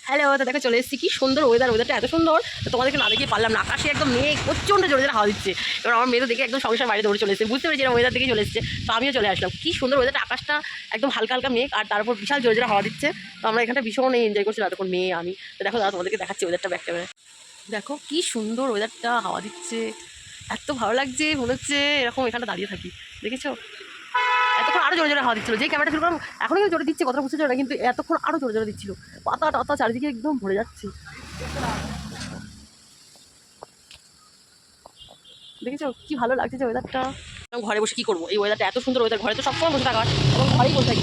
Hello, তো দেখো চলে এসেছি। কি সুন্দর ওয়েদার, ওয়েদারটা এত সুন্দর তোমাদেরকে না দেখিয়ে পারলাম না। আকাশে একদম মেঘ প্রচণ্ড জোরে জোরে হাওয়া দিচ্ছে। এবার আমার মেয়ে তো দেখে একদম সংসার বাইরে দৌড়ে চলে এসেছে, বুঝতে পেরেছি এরকম ওয়েদার দেখে চলে এসেছে। তো আমিও চলে আসলাম। কি সুন্দর ওয়েদারটা, আকাশটা একদম হালকা হালকা মেঘ আর তার উপর বিশাল জোরে জোরে হাওয়া দিচ্ছে। তো আমরা এখানটা ভীষণ এনজয় করছিলাম তখন মেয়ে আমি। তো দেখো দাদা তোমাদেরকে দেখাচ্ছি ওয়েদারটা ব্যাক ক্যামেরায়। দেখো কি সুন্দর ওয়েদারটা, হাওয়া দিচ্ছে, এত ভালো লাগছে, মনে হচ্ছে এরকম এখানটা দাঁড়িয়ে থাকি। দেখেছো এতক্ষণ আরও জোরে জোরে হাওয়া দিচ্ছিল, যেই ক্যামেরাটা শুরু করলাম এখনও কিন্তু জোরে দিচ্ছে, কথা বুঝতে না, কিন্তু এতক্ষণ আরও জোরে জোরে দিচ্ছিল। পাতা টাতা চারিদিকে একদম ভরে যাচ্ছে। দেখেছো কি ভালো লাগছে যে ওয়েদারটা। ঘরে বসে কী করবো, এই ওয়েদারটা এত সুন্দর ওয়েদার, ঘরে তো সবসময় বসে থাকা এবং ঘরেই বসে থাকি।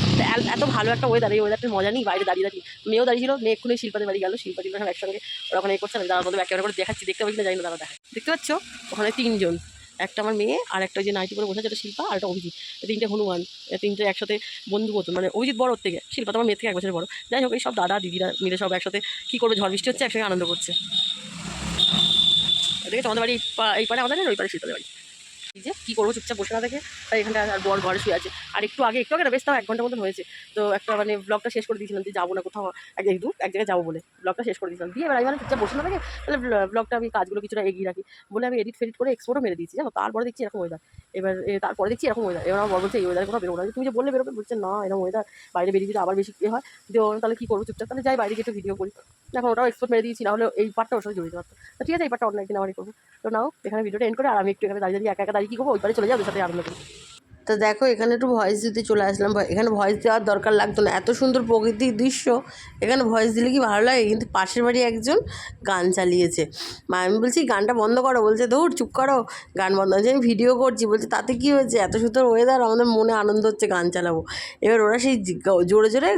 এত ভালো একটা ওয়েদার, এই ওয়েদারটার মজা নেই বাইরে দাঁড়িয়ে দাঁড়িয়ে। মেয়েও দাঁড়িয়েছিল, মেয়ে এক্ষুনি শিল্পাদের বাড়ি গেল, শিল্পাদি সব একসঙ্গে ওরা ওখানে করছে না। দাদা তোমাদের একেবারে করে দেখাচ্ছি, দেখতে পাচ্ছি না জানি না, দাদা দেখা দেখতে পাচ্ছ ওখানে তিনজন, একটা আমার মেয়ে আর একটা যে নাইটি পরে বসে যেটা শিল্পা আর একটা অভিজিৎ, তিনটে হনুমান, তিনটে একসাথে বন্ধু মতো। মানে অভিজিৎ বড় থেকে, শিল্পা তোমার মেয়ে থেকে 1 বছরের বড়। যাই হোক এই সব দাদা দিদিরা মিলে সব একসাথে কী করবে, ঝড় বৃষ্টি হচ্ছে, একসঙ্গে আনন্দ করছে। দেখে তোমাদের বাড়ি এই পারে আমাদের, ওই পারে শিল্পাদের বাড়ি। যে কী করবো, চুপচাপ বসে না দেখে তাই এখানটা আর বর ঘরে শুয়ে আছে। আর একটু আগে না, বেশ তাও 1 ঘন্টার মতন হয়েছে। তো একটা মানে ব্লগটা শেষ করে দিয়েছিলাম যে যাবো না কোথাও, এক জায়গায় যাবো বলে ব্লগটা শেষ করে দিয়েছিলাম। দিয়ে এবার আমি চুপচাপ বসে না দেখে তাহলে ব্লগটা আমি কাজগুলো কিছুটা এগিয়ে রাখি বলে আমি এডিট ফেডিট করে এক্সপোর্টও মেরে দিয়েছি। জানো তারপরে দেখছি এরকম ওয়েদার। তারপরে দেখছি এরকম ওয়েদার। এবার আমার বর বলছে এই ওয়েদার কোথাও বেরোবো না। তুমি যে বললে বেরোবে, বলছে না এরকম ওয়েদার বাইরে বেরিয়ে দিলে আবার বেশি হয়। তাহলে কী করবো, চুপচাপ তাহলে যাই বাইরে গিয়ে একটু ভিডিও করি। এখন ওটাও এক্সপোর্ট মেরে দিয়েছি, না হলে এই পার্টটা ওর সাথে জড়িয়ে পারতো। তো ঠিক আছে, এই পার্টটা অন্য একদিন আমারই করবো। তো নাও এখানে ভিডিওটা এন্ড করে আর আমি একটু এখানে দাঁড়িয়ে একা একা দাঁড়িয়ে কী করবো, ওই পারে চলে যাও, ওদের সাথে আনন্দ করি। তো দেখো এখানে একটু ভয়েস দিতে চলে আসলাম। এখানে ভয়েস দেওয়ার দরকার লাগতো না, এত সুন্দর প্রকৃতির দৃশ্য, এখানে ভয়েস দিলে কি ভালো লাগে। কিন্তু পাশের বাড়ি একজন গান চালিয়েছে, আমি বলছি গানটা বন্ধ করো, বলছে দৌড় চুপ করো, গান বন্ধ হয়েছে, আমি ভিডিও করছি। বলছে তাতে কী হয়েছে, এত সুন্দর ওয়েদার, আমাদের মনে আনন্দ হচ্ছে, গান চালাবো। এবার ওরা সেই জোরে জোরে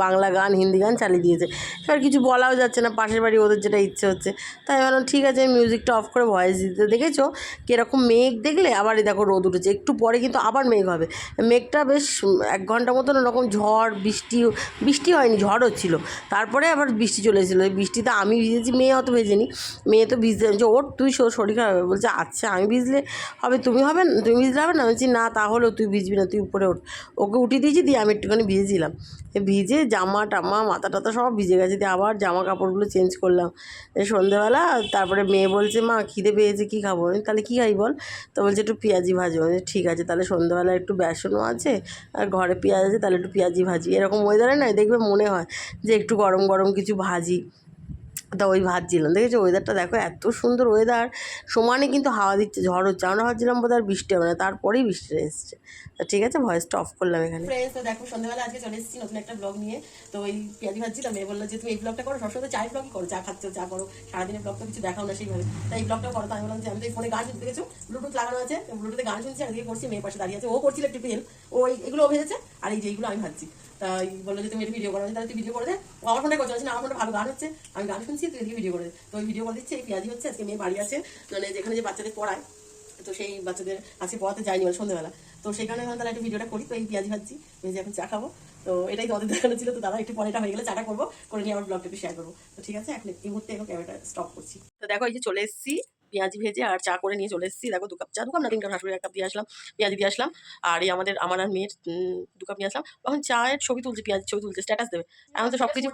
বাংলা গান হিন্দি গান চালিয়ে দিয়েছে। এবার কিছু বলাও যাচ্ছে না, পাশের বাড়ি ওদের যেটা ইচ্ছে হচ্ছে। তাই ভাবলাম ঠিক আছে আমি মিউজিকটা অফ করে ভয়েস দিতে। দেখেছো কীরকম মেঘ, দেখলে আবার দেখো রোদ উঠেছে, একটু পরে কিন্তু আবার মেঘ হবে। মেঘটা বেশ 1 ঘন্টা মতন ওরকম ঝড় বৃষ্টি হয়নি, ঝড় হচ্ছিলো। তারপরে আবার বৃষ্টি চলে এসেছিলো। এই বৃষ্টিতে আমি ভিজেছি, মেয়ে অত ভেজেনি। মেয়ে তো ভিজতে যে ওর তুই শরীর খারাপ হবে, বলছে আচ্ছা আমি ভিজলে হবে, তুমি ভিজলে হবে না। বলছি না তাহলেও তুই ভিজবি না, তুই উপরে ওঠ। ওকে উঠিয়ে দিয়েছি, দিয়ে আমি একটুখানি ভিজেছিলাম। ভিজে জামা টামা মাথা টাথা সব ভিজে গেছে, দিয়ে আবার জামা কাপড়গুলো চেঞ্জ করলাম। সন্ধ্যেবেলা তারপরে মেয়ে বলছে মা খিদে পেয়েছে, কী খাবো, তাহলে কী খাই বল। তো বলছে একটু পেঁয়াজি ভাজি। ঠিক আছে তাহলে সন্ধ্যাবেলা একটু বেসনও আছে আর ঘরে পেঁয়াজ আছে, তাহলে একটু পেঁয়াজি ভাজি। এরকম ওয়েদারে না দেখবে মনে হয় যে একটু গরম গরম কিছু ভাজি। তা ওই ভাজছিলাম। দেখেছো ওয়েদারটা দেখো এত সুন্দর ওয়েদার, সমানে কিন্তু হাওয়া দিচ্ছে, ঝড় হচ্ছে। আমরা ভাবছিলাম বোধহয় আর বৃষ্টি হবে না, তারপরেই বৃষ্টি এসছে। তা ঠিক আছে ভয়েসটা অফ করলাম এখানে। ফ্রেন্ডস তো দেখো সন্ধ্যাবেলা আজকে চলে এসেছি নতুন একটা ব্লগ নিয়ে। তো ওই পেঁয়াজি ভাজছিলাম, মেয়ে বললো যে তুমি এই ব্লগটা করো, সবসময় চাই ব্লগই করো, চা খাচ্ছো চা করো, সারাদিনের ব্লগ তো কিছু দেখাও না সেইভাবে, তাই এই ব্লগটা করো। তো আমি বললাম যে আমি তো এই ফোনে গান শুনতে, দেখেছো ব্লুটুথ লাগানো আছে, ব্লুটুথে গান শুনছি আর এদিকে করছি, মেয়ের পাশে দাঁড়িয়ে আছে, ও করছিল একটু তেল, ও এগুলো ভেজেছে আর এই যে এইগুলো আমি ভাজছি। তাই বললো যে তুমি একটু ভিডিও করো, তাহলে তুই ভিডিও করে দে। ও আমার ফোনটা করছে না, আমার ফোনটা ভালো গান হচ্ছে, আমি গান শুনছি, তুই এদিকে ভিডিও করে দে। তো ওই ভিডিও করে দিচ্ছে। এই পেঁয়াজি হচ্ছে, আজকে মেয়ে বাড়ি আছে, মানে যেখানে যে বাচ্চাদের পড়ায়, তো সেই বাচ্চাদের আজকে পড়াতে যায়নি মানে সন্ধ্যেবেলা, তো সেই কারণে তাহলে একটু ভিডিওটা করি। তো এই পেঁয়াজি ভাজছি, ভেজে এখন চা খাবো। তো এটাই তোমাদের দেখানো ছিল। তো দাদা একটু পরে এটা হয়ে গেলে চাটা করবো, করে নিয়ে আমার ব্লগটা একটু শেয়ার করবো। তো ঠিক আছে এখন এই মুহূর্তে এখন ক্যামেরাটা স্টপ করছি। তো দেখো এই যে চলে এসেছি, পেঁয়াজি ভেজে আর চা করে নিয়ে চলে এসেছি। দেখো 2 কাপ চা, 2 কাপ না 3 কাপ, শাশুড়ি 1 কাপ দিয়ে আসলাম, পেঁয়াজি দিয়ে আসলাম। আর এই আমার আর মেয়ের 2 কাপ নিয়ে আসলাম। তখন চায়ের ছবি তুলছে, পেঁয়াজির ছবি তুলছে, স্ট্যাটাস দেবে। এখন তো সবকিছু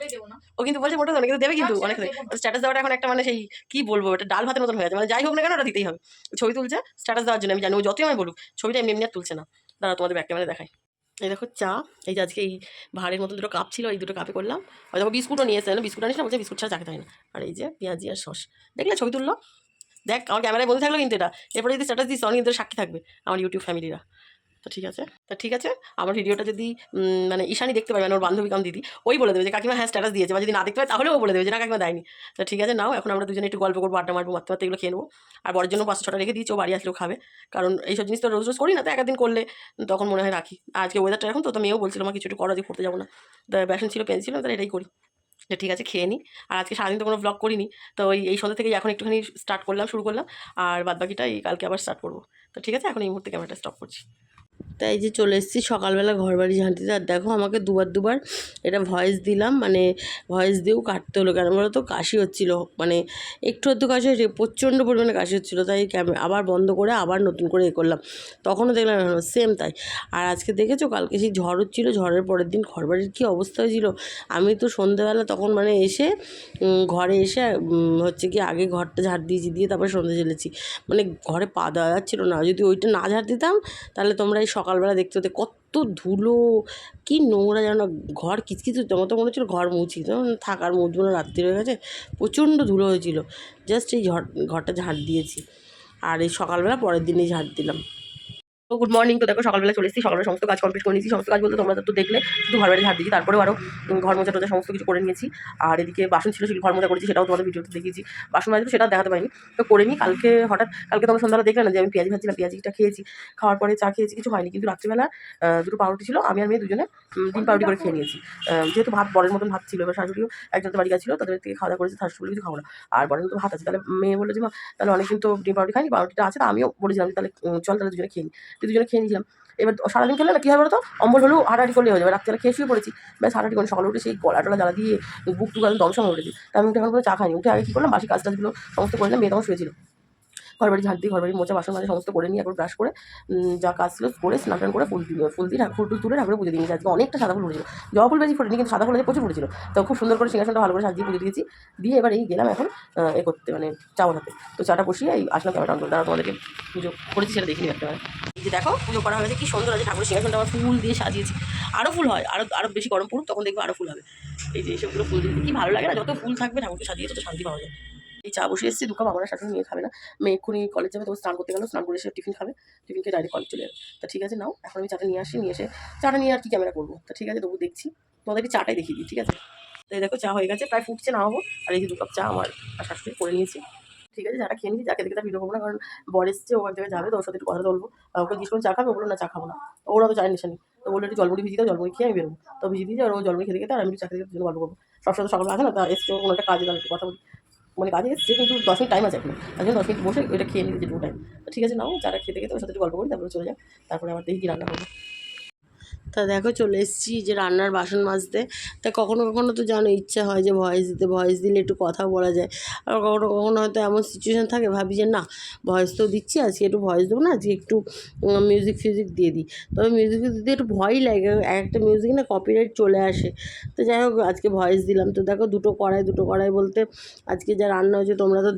ও কিন্তু বলছে মোটে অনেকে দেবে, কিন্তু অনেক স্ট্যাটাস দেওয়াটা এখন একটা মানে সেই কি বলবো, এটা ডাল ভাতের মতন হয়ে গেছে। মানে যাই হোক না কেন ওটা দিতেই হবে। ছবি তুলছে স্ট্যাটাস দেওয়ার জন্য, আমি জানি ও যতই আমি বলুক ছবিটা এমনি এমনি আর তুলছে না। দাঁড়া তোমাদের ব্যাক ক্যামেরা দেখাই। এই দেখো চা, এই যে আজকে এই ভাঁড়ের মতো 2 কাপ ছিল, এই 2 কাপে করলাম। আর দেখো বিস্কুটও নিয়ে এসে, বিস্কুট আনিস না, বলছে বিস্কুট ছাড়া চা খেতে হয় না। আর এই যে পেঁয়াজি আর সস, দেখলে ছবি তুললো, দেখ আমার ক্যামেরায় বলতে থাকলো কিন্তু এটা। এরপরে যদি স্ট্যাটাস দিস তখন কিন্তু সাক্ষী থাকবে আমার ইউটিউব ফ্যামিলিরা। তো ঠিক আছে আমার ভিডিওটা যদি মানে ঈশানি দেখতে পাই, মানে ওর বান্ধবী কাম দিদি, ওই বলে দেবে যে কাকিমা হ্যাঁ স্ট্যাটাস দিয়েছে, বা যদি না দেখতে পাই তাহলেও বলে দেবে যে না কাকিমা দেয়নি। তো ঠিক আছে নাও, এখন আমরা দুজনে একটু গল্প করবো, আড্ডা মারবো, মারতে মারতে এগুলো খেয়ে নেবো। আর বড়ের জন্য 5-6টা রেখে দিয়েছি, ও বাড়ি আসলেও খাবে, কারণ এইসব জিনিস তো রোজ রোজ করি না, তো একদিন করলে তখন মনে হয় রাখি। আজকে ওয়েদারটা এখন তো মেয়েও বলছিল আমার কিছু একটু করো, যে পড়তে যাবো না, বেসন ছিল পেন ছিল, তাহলে এটাই করি। যে ঠিক আছে খেয়ে নিই। আর আজকে সারাদিন তো কোনো ব্লগ করিনি, তো এই সন্ধ্যা থেকে এখন একটুখানি শুরু করলাম, আর বাদবাকিটা এই কালকে আবার স্টার্ট করবো। তো ঠিক আছে এখন এই মুহূর্তে ক্যামেরাটা স্টপ করছি। তাই যে চলে এসেছি সকালবেলা ঘর বাড়ি ঝাঁট দিতে। আর দেখো আমাকে দুবার এটা ভয়েস দিলাম, মানে ভয়েস দিয়েও কাটতে হলো, কেন বলো তো কাশি হচ্ছিলো, মানে একটু আধটু কাশি হচ্ছে, প্রচণ্ড পরিমাণে কাশি হচ্ছিলো, তাই আবার বন্ধ করে আবার নতুন করে করলাম। তখনও দেখলাম সেম তাই। আর আজকে দেখেছো কালকে সেই ঝড় হচ্ছিলো, ঝড়ের পরের দিন ঘর বাড়ির কী অবস্থা হয়েছিল। আমি তো সন্ধ্যেবেলা তখন মানে এসে ঘরে এসে হচ্ছে কি আগে ঘরটা ঝাড় দিয়েছি, দিয়ে তারপরে সন্ধ্যে জ্বেলেছি, মানে ঘরে পা দেওয়া যাচ্ছিলো না। যদি ওইটা না ঝাড় দিতাম তাহলে তোমরা এই সকালবেলা দেখতে হতে কত ধুলো, কি নোংরা যেন, ঘর কিচকিচ হতো, আমার তো মনে হচ্ছিলো ঘর মুছি, তখন থাকার মুছবো না, রাত্রি হয়ে গেছে, প্রচণ্ড ধুলো হয়েছিল। জাস্ট এই ঘরটা ঝাড় দিয়েছি, আর এই সকালবেলা পরের দিনই ঝাড় দিলাম। তো গুড মর্নিং। তো দেখো সকালবেলা চলে এসেছি, সকালবেলা সমস্ত কাজ কমপ্লিট করে নিয়েছি। সমস্ত কাজ বলতে তোমরা তো দেখলে, শুধু ঘর বাড়ি ঝাড় দিয়েছি, তারপরেও আরও ঘর মোছা টোজা সমস্ত কিছু করে নিয়েছি। আর এদিকে বাসন ছিল, ঘর মোছা করেছি, সেটাও তোমাদের ভিডিওতে দেখিয়েছি। বাসন মাজবো সেটা দেখাতে পারিনি, তো করে নিই। কালকে তোমরা সন্ধ্যাবেলা দেখলে না যে আমি পেঁয়াজি ভাজছিলাম, পেঁয়াজিটা খেয়েছি, খাওয়ার পরে চা খেয়েছি, কিছু হয়নি। কিন্তু রাত্রিবেলা দুটো পাউরুটি ছিল, আমি আর মেয়ে দুজনে ডিম পাউরুটি করে খেয়ে নিয়েছি। যেহেতু ভাত বরের মতন ভাত ছিল, এবার শাশুড়িও একজনের বাড়ি গেছিলো, তাদের থেকে খাওয়া দাওয়া করেছে, শাশুড়ি কিছু খাবো না, আর বরের মতো ভাত আছে। তাহলে মেয়ে বললো যে মা তাহলে অনেকদিন তো ডিম পাউরুটি খাইনি, পাউরুটিটা আছে, তা আমিও বলেছিলাম যে তাহলে চল তাহলে দুজনে খেয়ে নিই। দুজনে খেয়ে নিয়েছিলাম। এবার সারাদিন খেলে না কী হবে বলো তো, অম্বল হলেও হাঁটাহাঁটি করলে হয়ে যাবে। রাত্রে খেয়ে শুয়ে পড়েছি, ব্যাস হাঁটাহাঁটি করে সকালে উঠে সেই গলা টলা জ্বালা দিয়ে বুক টুক একদম দমসম হয়ে উঠেছি। তা আমি উঠে এখন করে চা খাইনি, উঠে আগে কী করলাম, বাসি কাজ টাজগুলো সমস্ত করলাম, মেয়ে তখন শুয়েছিল। ঘর বাড়ি ঝাঁট দিয়ে ঘর বাড়ি মোছা বাসন মাজা সমস্ত করে নিয়ে একবার ব্রাশ করে যা কাজ ছিল করে স্নান টান করে ফুল দিয়ে ফুল টুল তুলে ঠাকুরে পুজো দিয়েছি। আজকে অনেকটা সাদা ফুল ফুটেছিল, জবা ফুল বেশি ফোটেনি, কিন্তু সাদা ফুল প্রচুর ফুটেছিল। তো খুব সুন্দর করে সিংহাসনটা ভালো করে সাজিয়ে পুজো দিয়েছি, দিয়ে এবার এই গেলাম এখন করতে, মানে চা বানাতে। তো চাটা বসিয়ে এই আসলাম ক্যামেরা অন করে, তারা তোমাদেরকে পুজো করেছি সেটা দেখে নিই একটা। এই যে দেখো পুজো করা হয়েছে, কি সুন্দর আছে ঠাকুরের সিংহাসনটা, আমার ফুল দিয়ে সাজিয়েছি। আরও ফুল হয়, আরও বেশি গরম পড়ুক, তখন দেখবো আরও ফুল হবে। এই যে এইসবগুলো ফুল দিতে কি ভালো লাগে না, যত ফুল থাকবে ঠাকুরকে সাজিয়ে তত শান্তি পাওয়া যায়। এই চা বসে এসেছি, 2 কাপ, আমার শাশুড়ি মেয়ে খাবে না, মেয়ে এক্ষুনি কলেজ যাবে, তো স্নান করতে গেল, স্নান করে এসে টিফিন খাবে, টিফিন খেয়ে ডাইরেক্ট কলেজ চলে যাবে। তা ঠিক আছে নাও, এখন আমি চাটা নিয়ে আসি, নিয়ে এসে চাটা নিয়ে আর কি ক্যামেরা করবো, তা ঠিক আছে তবু দেখছি, তোমাদেরকে চাটাই দেখিয়ে দিই, ঠিক আছে। তো এই দেখো চা হয়ে গেছে, প্রায় ফুটছে, নামাবো। আর এই যে 2 কাপ চা আমার শাশুড়ি করে নিয়েছি, ঠিক আছে। চাটা খেয়ে নিয়েছি, যাকে দেখে তার ভিডিও করবো না, কারণ বর এসছে, ও এক জায়গায় যাবে, তো ওর সাথে একটু কথা বলবো। ওকে জিজ্ঞেস করুন চা খাবে, ও বললো না চা খাবো না, ওরা তো চায়ের নেশা নেই, তো বললো একটু জলমুড়ি ভিজিয়ে দাও, জলমুড়ি খেয়ে আমি বেরোবো। তো ভিজিয়ে দিয়েছি, আর ও জলমুড়ি খেতে খেতে আর আমি চা খেতে খেতে গল্প করবো। সবসময় তো সকালে আসে না, তা এসছে কোনো একটা কাজে, একটু কথা বলি, মানে কাজে এসছে, কিন্তু 10 মিনিট টাইম আছে এখন, তার জন্য 10 মিনিট বসে ওইটা খেয়ে নিতে যেটুকু টাইম। তো ঠিক আছে নাও, চাটা খেতে খেতে ওর সাথে একটু গল্প করি, তারপরে চলে যাও, তারপরে আবার দেখি কী রান্না করবো। তা দেখো চলে এসেছি যে রান্নার বাসন মাজতে। তা কখনো কখনো তো জানো ইচ্ছা হয় যে ভয়েস দিতে, ভয়েস দিলে একটু কথাও বলা যায়। আর কখনো কখনো হয়তো এমন সিচুয়েশান থাকে, ভাবি যে না ভয়েস তো দিচ্ছি, আজকে একটু ভয়েস দেবো না, আজকে একটু মিউজিক ফিউজিক দিয়ে দিই। তবে মিউজিক দিতে একটু ভয়ই লাগে, একটা মিউজিক না কপিরাইট চলে আসে। তো যাই হোক আজকে ভয়েস দিলাম। তো দেখো দুটো কড়াই বলতে আজকে যা রান্না হয়েছে তোমরা তো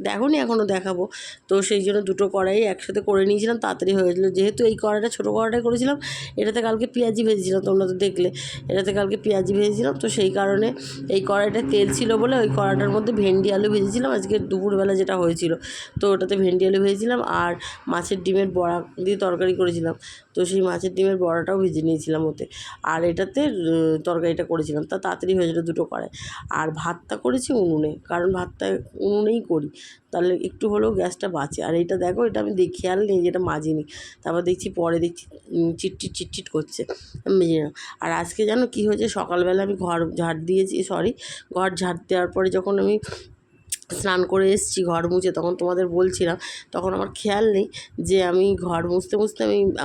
দেখোনি, এখনও দেখাবো। তো সেই জন্য দুটো কড়াই একসাথে করে নিয়েছিলাম, তাড়াতাড়ি হয়ে গেছিলো। যেহেতু এই কড়াইটা ছোটো কড়াইটাই করেছিলাম, এটাতে কালকে পেঁয়াজি ভেজেছিলাম, তোমরা তো দেখলে, এটাতে কালকে পেঁয়াজি ভেজেছিলাম। তো সেই কারণে এই কড়াইটা তেল ছিল বলে ওই কড়াইটার মধ্যে ভেন্ডি আলু ভেজেছিলাম আজকে দুপুরবেলা যেটা হয়েছিল। তো ওটাতে ভেন্ডি আলু ভেজেছিলাম, আর মাছের ডিমের বড়া দিয়ে তরকারি করেছিলাম। তো সেই মাছের ডিমের বড়াটাও ভেজে নিয়েছিলাম ওতে, আর এটাতে তরকারিটা করেছিলাম। তা তাড়াতাড়ি হয়েছিল দুটো কড়াই। আর ভাতটা করেছি উনুনে, কারণ ভাতটা উনুনেই করি, তাহলে একটু হলেও গ্যাসটা বাঁচে। আর এইটা দেখো, এটা আমি খেয়াল নেই যেটা মাজিনি, তারপর পরে দেখছি চিটচিট করছে, মেজে না। আর আজকে জানো কী হয়েছে, সকালবেলা আমি ঘর ঝাড় দেওয়ার পরে যখন আমি স্নান করে এসেছি ঘর মুছে, তখন তোমাদের বলছিলাম, তখন আমার খেয়াল নেই যে আমি ঘর মুছতে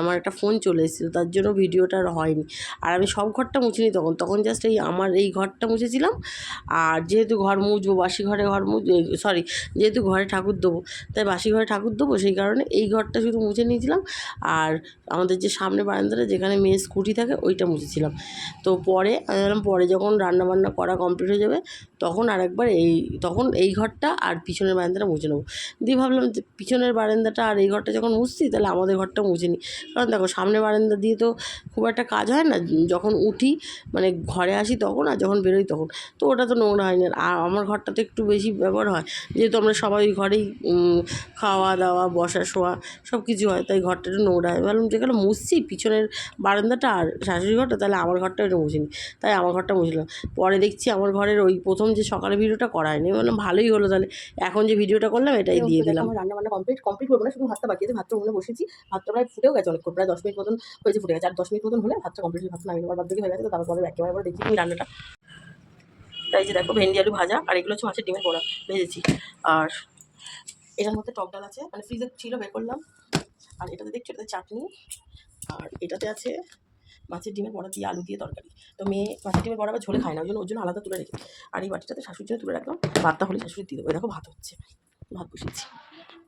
আমার একটা ফোন চলে এসেছিলো, তার জন্য ভিডিওটা আর হয়নি। আর আমি সব ঘরটা মুছিনি, তখন জাস্ট আমার এই ঘরটা মুছেছিলাম। আর যেহেতু ঘর মুছবো, যেহেতু ঘরে ঠাকুর দেবো, তাই বাসি ঘরে ঠাকুর দেবো, সেই কারণে এই ঘরটা শুধু মুছে নিয়েছিলাম। আর আমাদের যে সামনে বারান্দাটা যেখানে মেয়ে স্কুটি থাকে ওইটা মুছেছিলাম। তো পরে আমি বললাম পরে যখন রান্নাবান্না করা কমপ্লিট হয়ে যাবে, তখন এই ঘরটা আর পিছনের বারান্দাটা মুছে নেবো। দিয়ে ভাবলাম যে পিছনের বারান্দাটা আর এই ঘরটা যখন মুছছি, তাহলে আমাদের ঘরটা মুছে নিই। কারণ দেখো সামনের বারান্দা দিয়ে তো খুব একটা কাজ হয় না, যখন উঠি মানে ঘরে আসি তখন, আর যখন বেরোই তখন, তো ওটা তো নোংরা হয় না। আর আমার ঘরটা তো একটু বেশি ব্যবহার হয়, যেহেতু আমরা সবাই ওই ঘরেই খাওয়া দাওয়া বসা শোয়া সব কিছু হয়, তাই ঘরটা একটু নোংরা হয়। ভাবলাম যেখানে মুছছি পিছনের বারান্দাটা আর শাশুড়ি ঘরটা, তাহলে আমার ঘরটা একটু মুছে নিই, তাই আমার ঘরটা মুছলাম। পরে দেখছি আমার ঘরের ওই প্রথম যে সকালে ভিডিওটা করা হয়নি, বললাম ভালোই হলো, তাহলে এখন যে ভিডিওটা করলাম এটাই দিয়ে দিলাম। আমার রান্না কমপ্লিট করবো না, শুধু ভাতটা বাকি আছে, ভাতটা উনুনে বসেছি, ভাতটা প্রায় ফুটেও গেছে অনেকক্ষণ, প্রায় 10 মিনিট মতন হয়েছে, ফুটে গেছে। আর 10 মিনিট মতন হলে ভাতটা কমপ্লিট, ভাতটা নামিয়ে নেওয়ার বাদ হয়ে গেছে। তো তারপরে একেবারে দেখি তুমি রান্নাটা। তাই যে দেখো ভেন্ডি আলু ভাজা, আর এগুলো হচ্ছে মাছের ডিমের বড়া ভেজেছি। আর এটার মধ্যে টক ডাল আছে, মানে ফ্রিজে ছিল বের করলাম। আর এটাতে দেখছো এটাতে চাটনি, আর এটাতে আছে মাছের ডিমের বড়া দিয়ে আলু দিয়ে তরকারি। তো মেয়ে মাছের ডিমের বড়া আবার ঝোলে খায় না, ওই জন্য আলাদা তুলে রেখে। আর এই বাটিটাতে শাশুড়ির জন্য তুলে রাখলাম, ভাতটা হলে শাশুড়ি দিয়ে দেবো। দেখো ভাত হচ্ছে, ভাত বসিয়েছি,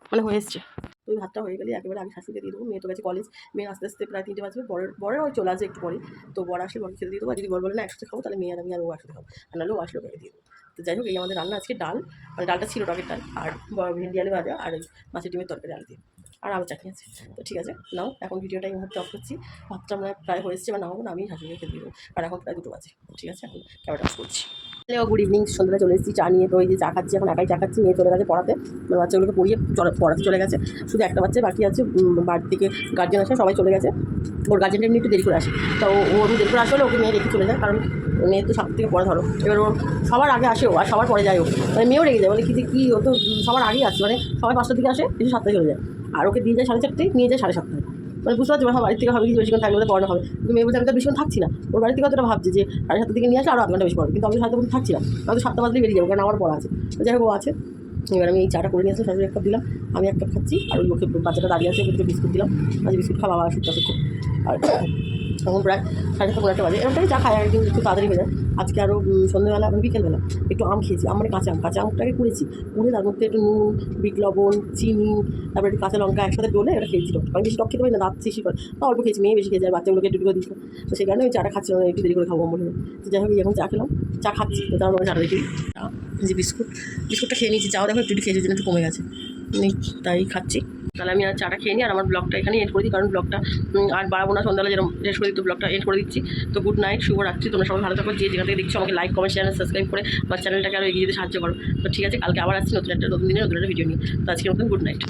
মানে হয়ে এসছে। তো ওই ভাতটা হয়ে গেলে একেবারে আমি শাশুড়িকে দিয়ে দেবো। মেয়ে তো গেছে কলেজ, মেয়ে আস্তে আস্তে প্রায় 3টে বাজবে। বরের ওই চলে আসে একটু পরে, তো বর আসলে বর খেতে দিয়ে দেবো। আর যদি বর বলে না একসাথে খাবো, তাহলে মেয়ে আর আমি আর ও একসাথে খাবো, আর নাহলে ও আসলে ওকে দিয়ে দেবো। তো যাই হোক, এই আমাদের রান্না আজকে ডাল, মানে ডালটা ছিল টকের ডাল, আর ভেন্ডি আলু ভাজা, আর ওই মাছের ডিমের তরকারি আলু দিয়ে, আর আমার চাটনি আছে। তো ঠিক আছে, নাও এখন ভিডিওটা এই মুহূর্তে অফ করছি। ভাতটা আমরা প্রায় হয়ে এসছে, বা নাও না আমি শাশুড়িকে খেতে দেবো, আর এখন প্রায় 2টো বাজে। ঠিক আছে, এখন ক্যামেরাটা অফ করছি। Hello, good evening. সন্ধ্যাটা চলে এসেছি চা নিয়ে। তো এই যে চা খাচ্ছি, এখন একাই চা খাচ্ছি। মেয়ে চলে গেছে পড়াতে, মানে বাচ্চাগুলোকে পড়িয়ে পড়াতে চলে গেছে। শুধু একটা বাচ্চা বাকি আছে, বাড়ির থেকে গার্জেন আসে, সবাই চলে গেছে। ওর গার্জেনটা এমনি একটু দেরি করে আসে, তো ও দেরি করে আসলে ওকে মেয়ে রেখে চলে যায়, কারণ মেয়ে তো সব থেকে পড়া ধরো। এবার ওর সবার আগে আসে ও, আর সবার পরে যায় ও, মানে মেয়েও রেগে যায়, বলে কি ও তো সবার আগেই আসছে, মানে সবাই 5টার দিকে আসে, এসে 7টায় চলে যায়। আর ওকে দিয়ে যায় 4:30, নিয়ে যায় 7:30। মানে বুঝতে পারছি, বাড়ির থেকে হবে কিছু বেশিক্ষণ থাকলে ওদের পড়ানো হবে, কিন্তু মেয়ে বলছে আমি তো বেশিক্ষণ থাকছি না। ওর বাড়ির থেকে অতটা ভাবছে যে 7:30 দিকে নিয়ে আসলে আরও 8 ঘন্টা বেশি পড়বে, কিন্তু আমি 7টা পর্যন্ত থাকছি না, আমি তো 7টা বাজলেই বেরিয়ে যাবো, কারণ আমার পড়া আছে। তো যাই হোক, ও আছে। এবার আমি এই চাটা করে নিয়ে আসলাম, শাশুড়ি 1 কাপ দিলাম, আমি 1 কাপ খাচ্ছি, আর ওই ওকে বাচ্চাটা দাঁড়িয়ে আছে, ওকে বিস্কুট দিলাম। আজ বিস্কুট খাওয়া বাবা সুদ্ধ খুব। আর তখন প্রায় 7:30 বাজে, এরকমটাই চা খাই, একদিন একটু তাড়াতাড়ি হয়ে যায়। আজকে আরও সন্ধ্যেবেলা, মানে বিকেলবেলা একটু আম খেয়েছি। আম মানে কাঁচা আমটাকে কুড়েছি, কুড়ে তার মধ্যে একটু নুন, বিট লবণ, চিনি, তারপরে একটু কাঁচা লঙ্কা একসাথে ডলে এটা খেয়েছি। আমি বেশি টক খেতে পারি না, দাঁত শিশি করে, তো অল্প খেয়েছি। মেয়ে বেশি খেয়েছে, আর বাচ্চাগুলোকে একটু করে দিচ্ছিল। তো সেই কারণে ওই চাটা খাচ্ছিলাম, একটু দেরি করে খাবো বলে। তো যাই হোক, এখন চা খেলাম, চা খাচ্ছি, তো তার মানে চাটা দেখি যে বিস্কুটটা খেয়ে নিয়েছি। চাও দেখো একটু খেয়েছি, জন্য একটু কমে গেছে, তাই খাচ্ছি। তাহলে আমি আর চাটা খেয়ে নিই, আর আমার ব্লগটা এখানেই এন্ড করে দিই, কারণ ব্লগটা আর বাড়াবো না। সন্ধ্যাবেলা যেরকম শেষ করে দিই, তো ব্লগটা এন্ড করে দিচ্ছি। তো গুড নাইট, শুভরাত্রি। তোমরা সবাই ভালো থাকো, যে যেখান থেকে দেখছো আমাকে লাইক, কমেন্ট, চ্যানেল সাবস্ক্রাইব করে আমার চ্যানেলটাকে আরও এগিয়ে যেতে সাহায্য করো। তো ঠিক আছে, কালকে আবার আসছি নতুন একটা দিনে নতুন একটা ভিডিও নিয়ে। তো আজকের মতন গুড নাইট।